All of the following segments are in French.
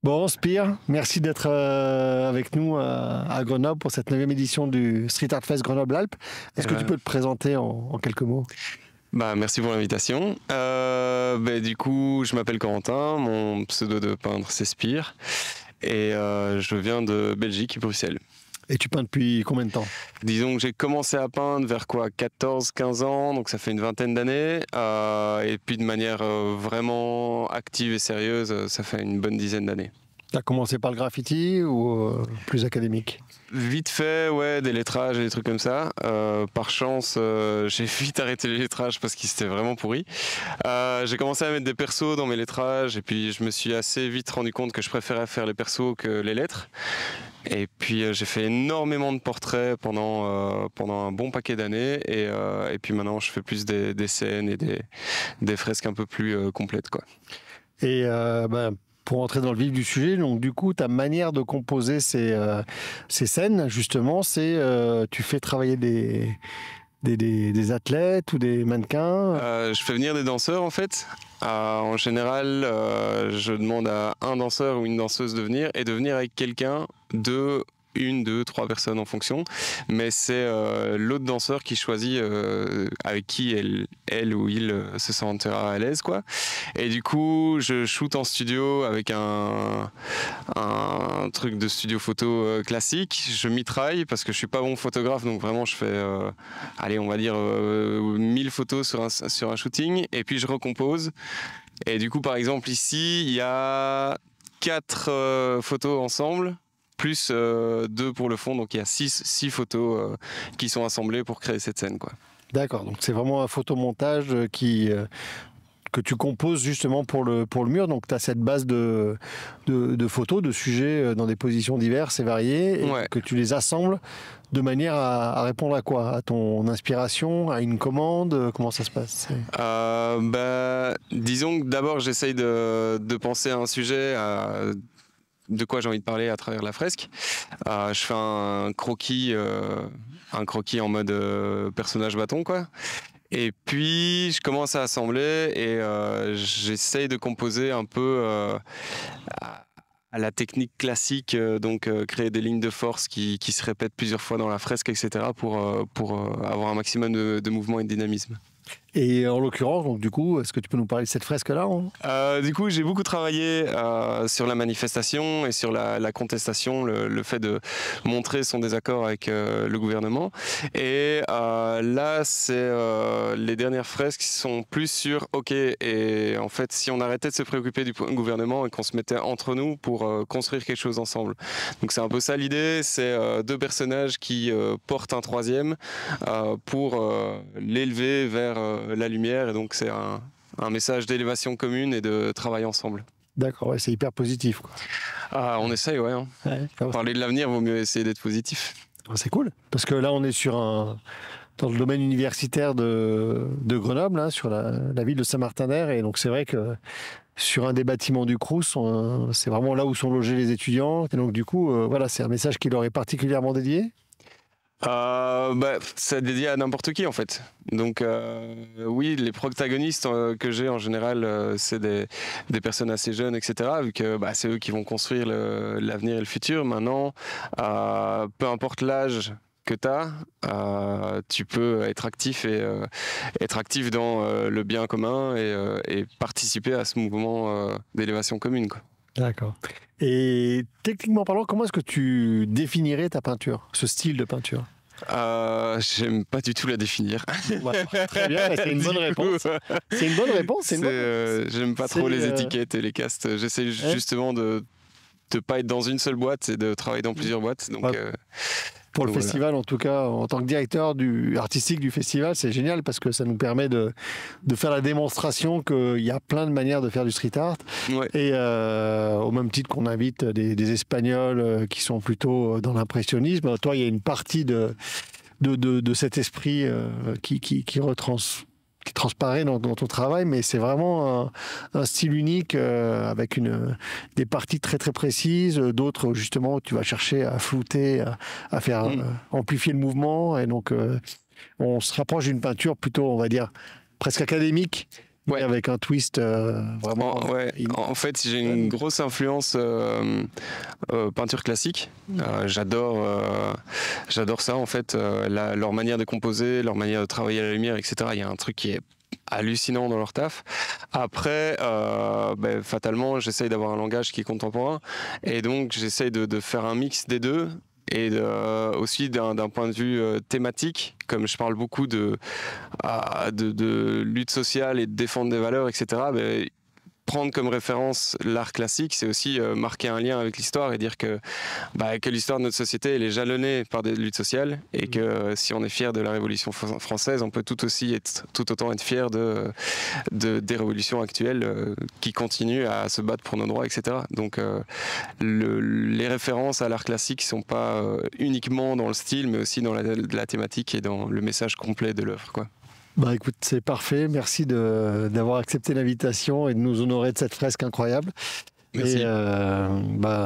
Bon, Spire, merci d'être avec nous à Grenoble pour cette 9e édition du Street Art Fest Grenoble-Alpes. Est-ce que tu peux te présenter en quelques mots? Merci pour l'invitation. Du coup, je m'appelle Corentin, mon pseudo de peintre c'est Spire, et je viens de Belgique, Bruxelles. Et tu peins depuis combien de temps? Disons que j'ai commencé à peindre vers 14-15 ans, donc ça fait une vingtaine d'années, et puis de manière vraiment active et sérieuse, ça fait une bonne dizaine d'années. Tu as commencé par le graffiti ou plus académique? Vite fait, ouais, des lettrages et des trucs comme ça. Par chance, j'ai vite arrêté les lettrages parce qu'ils étaient vraiment pourris. J'ai commencé à mettre des persos dans mes lettrages et puis je me suis assez vite rendu compte que je préférais faire les persos que les lettres. Et puis j'ai fait énormément de portraits pendant un bon paquet d'années et puis maintenant je fais plus des scènes et des fresques un peu plus complètes, quoi. Et pour entrer dans le vif du sujet, donc du coup, ta manière de composer ces scènes, justement, c'est tu fais travailler des athlètes ou des mannequins? Je fais venir des danseurs en fait. En général, je demande à un danseur ou une danseuse de venir et de venir avec quelqu'un de une, deux, trois personnes en fonction, mais c'est l'autre danseur qui choisit avec qui elle ou il se sentira à l'aise, quoi. Et du coup, je shoot en studio avec un truc de studio photo classique. Je mitraille parce que je suis pas bon photographe, donc vraiment je fais, allez, on va dire 1000 photos sur un shooting, et puis je recompose. Et du coup, par exemple, ici, il y a 4 photos ensemble, plus 2 pour le fond, donc il y a 6 photos qui sont assemblées pour créer cette scène, quoi. D'accord, donc c'est vraiment un photomontage que tu composes justement pour le mur. Donc tu as cette base de photos, de sujets dans des positions diverses et variées, et Ouais. que tu les assembles de manière à répondre à quoi? À ton inspiration, à une commande? Comment ça se passe? Disons que d'abord j'essaye de penser à un sujet, de quoi j'ai envie de parler à travers la fresque. Je fais un croquis en mode personnage bâton, quoi. Et puis je commence à assembler et j'essaye de composer un peu à la technique classique, donc créer des lignes de force qui se répètent plusieurs fois dans la fresque, etc. pour avoir un maximum de mouvement et de dynamisme. Et en l'occurrence, donc du coup, est-ce que tu peux nous parler de cette fresque-là? Du coup, j'ai beaucoup travaillé sur la manifestation et sur la contestation, le fait de montrer son désaccord avec le gouvernement. Et là, c'est les dernières fresques sont plus sur OK. Et en fait, si on arrêtait de se préoccuper du gouvernement et qu'on se mettait entre nous pour construire quelque chose ensemble. Donc c'est un peu ça l'idée. C'est 2 personnages qui portent un troisième pour l'élever vers la lumière, et donc c'est un message d'élévation commune et de travail ensemble. D'accord, ouais, c'est hyper positif, quoi. On essaye, ouais. Ouais, Parler de l'avenir, vaut mieux essayer d'être positif. c'est cool, parce que là, on est dans le domaine universitaire de Grenoble, hein, sur la ville de Saint-Martin-d'Hères, et donc c'est vrai que sur un des bâtiments du Crous, c'est vraiment là où sont logés les étudiants, et donc du coup, voilà, c'est un message qui leur est particulièrement dédié. C'est dédié à n'importe qui en fait. Donc oui, les protagonistes que j'ai en général, c'est des personnes assez jeunes, etc. Vu que c'est eux qui vont construire l'avenir et le futur. Maintenant, peu importe l'âge que tu as, tu peux être actif et être actif dans le bien commun et participer à ce mouvement d'élévation commune, quoi. D'accord. Et techniquement parlant, comment est-ce que tu définirais ta peinture, ce style de peinture? J'aime pas du tout la définir. Très bien, c'est une bonne réponse. C'est une bonne réponse. J'aime pas trop les étiquettes et les castes. J'essaie justement de pas être dans une seule boîte et de travailler dans plusieurs boîtes. Donc, pour le voilà. festival, en tout cas, en tant que directeur artistique du festival, c'est génial parce que ça nous permet de faire la démonstration qu'il y a plein de manières de faire du street art. Ouais. Et au même titre qu'on invite des Espagnols qui sont plutôt dans l'impressionnisme, toi, il y a une partie de cet esprit qui transparaît dans ton travail, mais c'est vraiment un style unique avec des parties très très précises, d'autres justement tu vas chercher à flouter, à faire amplifier le mouvement, et donc on se rapproche d'une peinture plutôt, on va dire, presque académique, Ouais. avec un twist vraiment. En fait, j'ai une grosse influence peinture classique. J'adore ça en fait, leur manière de composer, leur manière de travailler à la lumière, etc. Il y a un truc qui est hallucinant dans leur taf. Après, fatalement, j'essaye d'avoir un langage qui est contemporain, et donc j'essaye de faire un mix des deux. Et aussi d'un point de vue thématique, comme je parle beaucoup de lutte sociale et de défendre des valeurs, etc., prendre comme référence l'art classique, c'est aussi marquer un lien avec l'histoire et dire que l'histoire de notre société, elle est jalonnée par des luttes sociales, et que si on est fier de la Révolution française, on peut tout autant être fier des révolutions actuelles qui continuent à se battre pour nos droits, etc. Donc les références à l'art classique ne sont pas uniquement dans le style, mais aussi dans la thématique et dans le message complet de l'œuvre, quoi. Écoute, c'est parfait. Merci d'avoir accepté l'invitation et de nous honorer de cette fresque incroyable. Merci. Et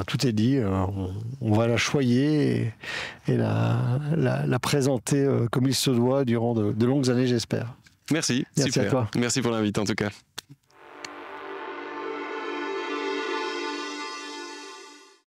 tout est dit. On va la choyer et la présenter comme il se doit durant de longues années, j'espère. Merci, Merci super. à toi. Merci pour l'invite en tout cas.